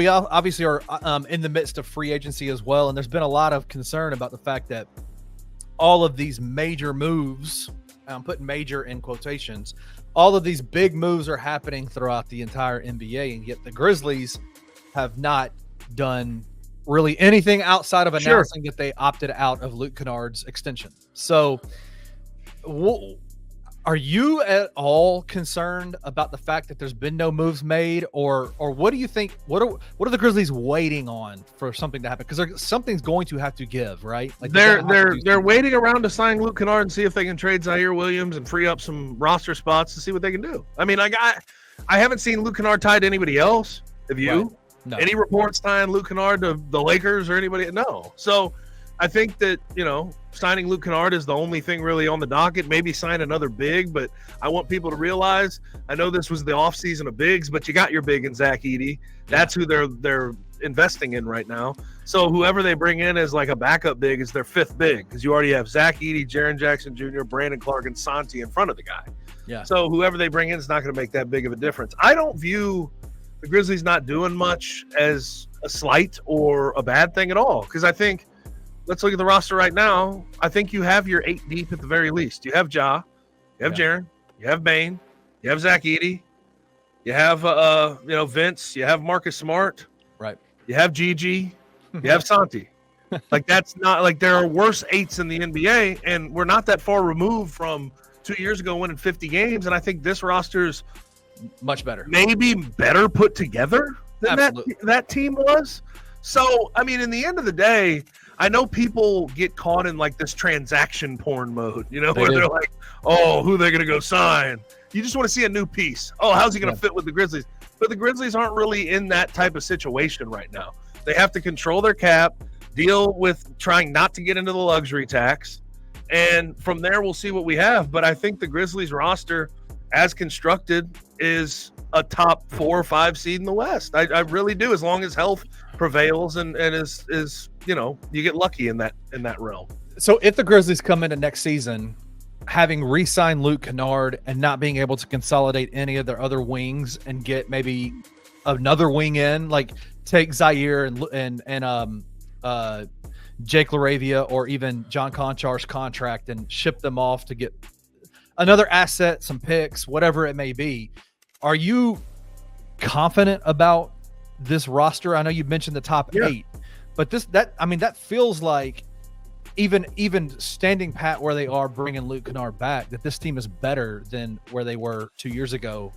We obviously are in the midst of free agency as well, and there's been a lot of concern about the fact that all of these major moves, I'm putting major in quotations, all of these big moves are happening throughout the entire NBA, and yet the Grizzlies have not done really anything outside of announcing that they opted out of Luke Kennard's extension. So are you at all concerned about the fact that there's been no moves made, or what do you think? What are the Grizzlies waiting on for something to happen? Because something's going to have to give, right? Like they're waiting around to sign Luke Kennard and see if they can trade Zaire Williams and free up some roster spots to see what they can do. I mean, I haven't seen Luke Kennard tied to anybody else. Have you? Right. No. Any reports tying Luke Kennard to the Lakers or anybody? No. So I think that, signing Luke Kennard is the only thing really on the docket. Maybe sign another big, but I want people to realize, I know this was the offseason of bigs, but you got your big in Zach Edey. That's who they're investing in right now. So whoever they bring in as like a backup big is their fifth big, because you already have Zach Edey, Jaren Jackson Jr., Brandon Clark, and Santi in front of the guy. Yeah. So whoever they bring in is not going to make that big of a difference. I don't view the Grizzlies not doing much as a slight or a bad thing at all, because I think, let's look at the roster right now. I think you have your 8 deep at the very least. You have Ja, you have Jaren, you have Bane, you have Zach Edey, you have Vince, you have Marcus Smart, right? You have Gigi, you have Santi. Like, that's not like there are worse 8s in the NBA, and we're not that far removed from 2 years ago winning 50 games. And I think this roster's much better, maybe better put together than that team was. So, I mean, in the end of the day, I know people get caught in like this transaction porn mode, where they're like, oh, who they're going to go sign. You just want to see a new piece. Oh, how's he going to fit with the Grizzlies? But the Grizzlies aren't really in that type of situation right now. They have to control their cap, deal with trying not to get into the luxury tax. And from there, we'll see what we have. But I think the Grizzlies roster, as constructed, is a top 4 or 5 seed in the West. I really do, as long as health prevails and is you get lucky in that realm. So if the Grizzlies come into next season having re-signed Luke Kennard and not being able to consolidate any of their other wings and get maybe another wing in, like take Zaire and Jake LaRavia or even John Konchar's contract and ship them off to get another asset, some picks, whatever it may be, are you confident about this roster? I know you mentioned the top 8, but that feels like even standing pat where they are, bringing Luke Kennard back, that this team is better than where they were 2 years ago.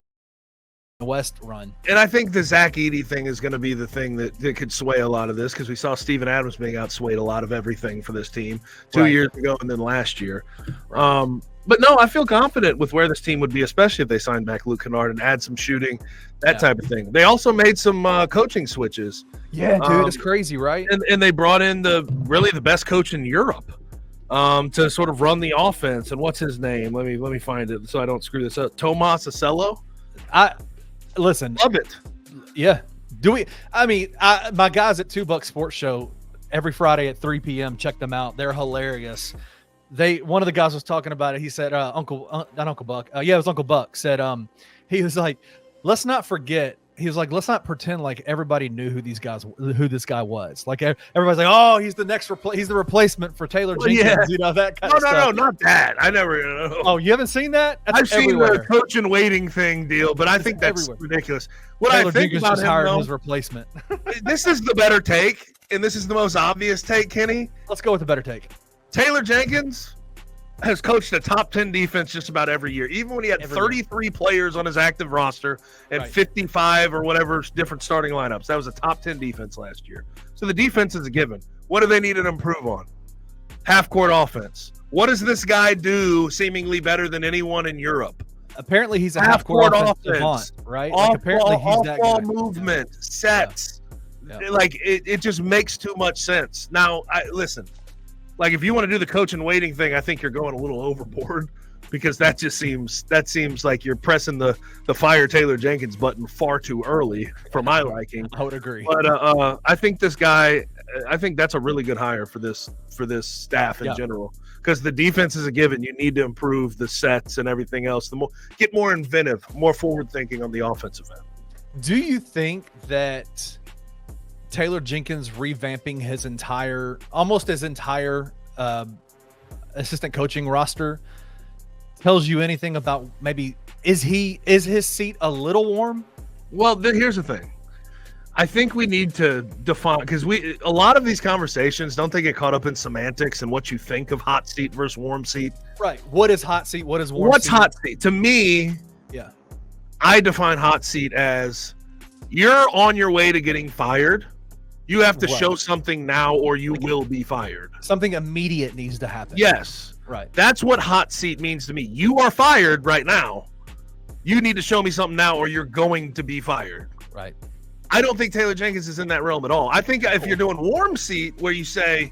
The West run. And I think the Zach Edey thing is going to be the thing that could sway a lot of this, because we saw Steven Adams being outswayed a lot of everything for this team 2 years ago and then last year. But no, I feel confident with where this team would be, especially if they sign back Luke Kennard and add some shooting, that type of thing. They also made some coaching switches. Yeah, dude, it's crazy, right? And they brought in the best coach in Europe to sort of run the offense. And what's his name? Let me find it so I don't screw this up. Tomas Acello. Listen, love it. Yeah. My guys at $2 Sports Show every Friday at 3 p.m. Check them out. They're hilarious. One of the guys was talking about it. He said, not Uncle Buck. It was Uncle Buck said, he was like, let's not forget. He was like, let's not pretend like everybody knew who this guy was. Like everybody's like, oh, he's the replacement for Taylor Jenkins. Yeah. That kind of stuff. No, not that. I never. Oh, you haven't seen that? I've seen the coach and waiting thing deal, but I think that's ridiculous. What Taylor I think Jenkins about just him, hired his replacement. This is the better take, and this is the most obvious take, Kenny. Let's go with the better take. Taylor Jenkins has coached a top 10 defense just about every year, even when he had 33 players on his active roster and 55 or whatever different starting lineups. That was a top 10 defense last year. So the defense is a given. What do they need to improve on? Half-court offense. What does this guy do seemingly better than anyone in Europe? Apparently he's a half-court offense, right? Apparently he's that guy. Movement, sets. Yeah. Like, it just makes too much sense. Now, listen. Like, if you want to do the coach and waiting thing, I think you're going a little overboard, because that seems like you're pressing the fire Taylor Jenkins button far too early for my liking. I would agree. But I think this guy, I think that's a really good hire for this staff in general, because the defense is a given. You need to improve the sets and everything else. Get more inventive, more forward thinking on the offensive end. Do you think that Taylor Jenkins revamping almost his entire assistant coaching roster tells you anything about maybe is his seat a little warm? Well, here's the thing. I think we need to define, because a lot of these conversations, don't they get caught up in semantics and what you think of hot seat versus warm seat? Right. What is hot seat? What is warm What's seat? hot seat? To me, yeah, I define hot seat as you're on your way to getting fired. You have to show something now or you will be fired. Something immediate needs to happen. Yes. Right. That's what hot seat means to me. You are fired right now. You need to show me something now or you're going to be fired. Right. I don't think Taylor Jenkins is in that realm at all. I think if you're doing warm seat where you say,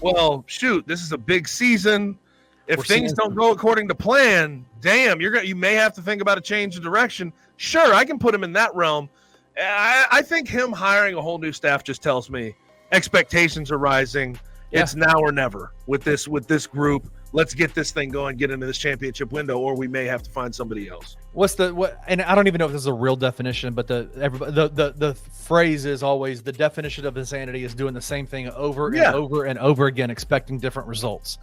well, shoot, this is a big season. If things don't go according to plan, damn, you may have to think about a change of direction. Sure, I can put him in that realm. I think him hiring a whole new staff just tells me expectations are rising. Yeah. It's now or never with this group. Let's get this thing going, get into this championship window, or we may have to find somebody else. And I don't even know if this is a real definition, but the phrase is always the definition of insanity is doing the same thing over and over and over again, expecting different results.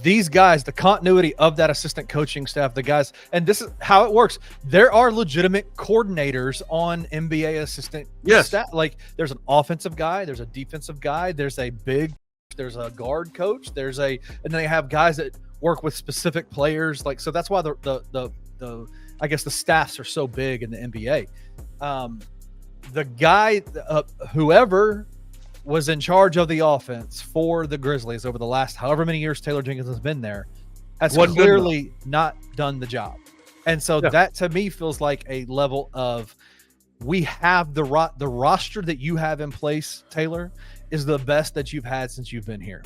These guys, the continuity of that assistant coaching staff, the guys, and this is how it works. There are legitimate coordinators on NBA assistant staff. Like there's an offensive guy, there's a defensive guy, there's a there's a guard coach, and then they have guys that work with specific players. Like, so that's why the I guess the staffs are so big in the NBA. The guy, whoever was in charge of the offense for the Grizzlies over the last however many years Taylor Jenkins has been there, has clearly not done the job. And so that to me feels like a level of, we have the roster that you have in place, Taylor, is the best that you've had since you've been here.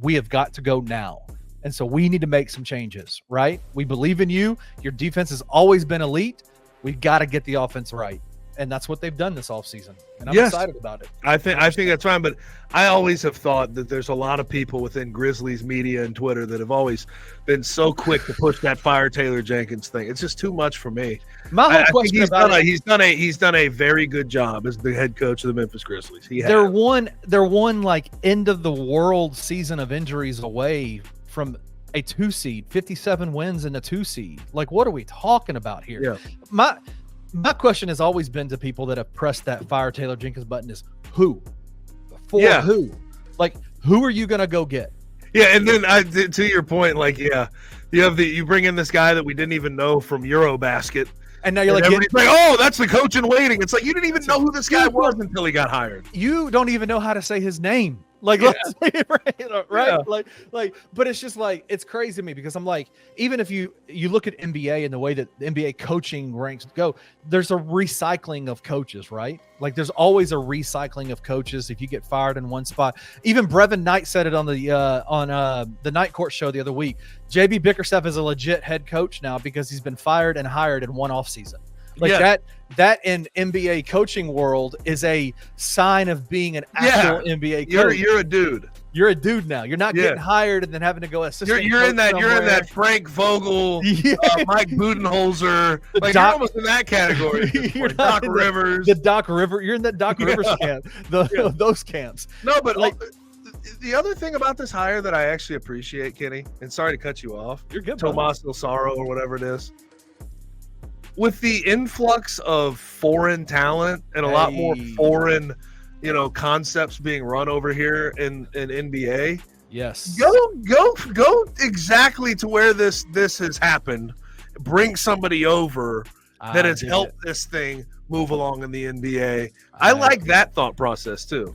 We have got to go now. And so we need to make some changes, right? We believe in you. Your defense has always been elite. We've got to get the offense right. And that's what they've done this offseason. And I'm excited about it. I think that's fine. But I always have thought that there's a lot of people within Grizzlies media and Twitter that have always been so quick to push that fire Taylor Jenkins thing. It's just too much for me. My whole question about it, he's done a very good job as the head coach of the Memphis Grizzlies. They're one like end of the world season of injuries away from a 2 seed, 57 wins in a 2 seed. Like, what are we talking about here? Yeah. My question has always been to people that have pressed that fire Taylor Jenkins button is who? Who? Like, who are you going to go get? Yeah, and then to your point, like, you bring in this guy that we didn't even know from Eurobasket. And now you're like, oh, that's the coach in waiting. It's like, you didn't even know who this guy was until he got hired. You don't even know how to say his name. Like, let's say it right? Yeah. Like, but it's just like, it's crazy to me because I'm like, even if you look at NBA and the way that the NBA coaching ranks go, there's a recycling of coaches, right? Like, there's always a recycling of coaches if you get fired in one spot. Even Brevin Knight said it on the Night Court show the other week. JB Bickerstaff is a legit head coach now because he's been fired and hired in one offseason. Like that in NBA coaching world is a sign of being an actual NBA coach. You're a dude. You're a dude now. You're not getting hired and then having to go assistant. You're in that Frank Vogel, Mike Budenholzer. Like, you're almost in that category. Doc Rivers. The Doc River. You're in that Doc Rivers camp. Those camps. No, but like the other thing about this hire that I actually appreciate, Kenny, and sorry to cut you off. You're good. Tomas Ilsaro or whatever it is. With the influx of foreign talent and a lot more foreign, concepts being run over here in NBA. Yes. Go exactly to where this has happened. Bring somebody over that has helped this thing move along in the NBA. I like that thought process too.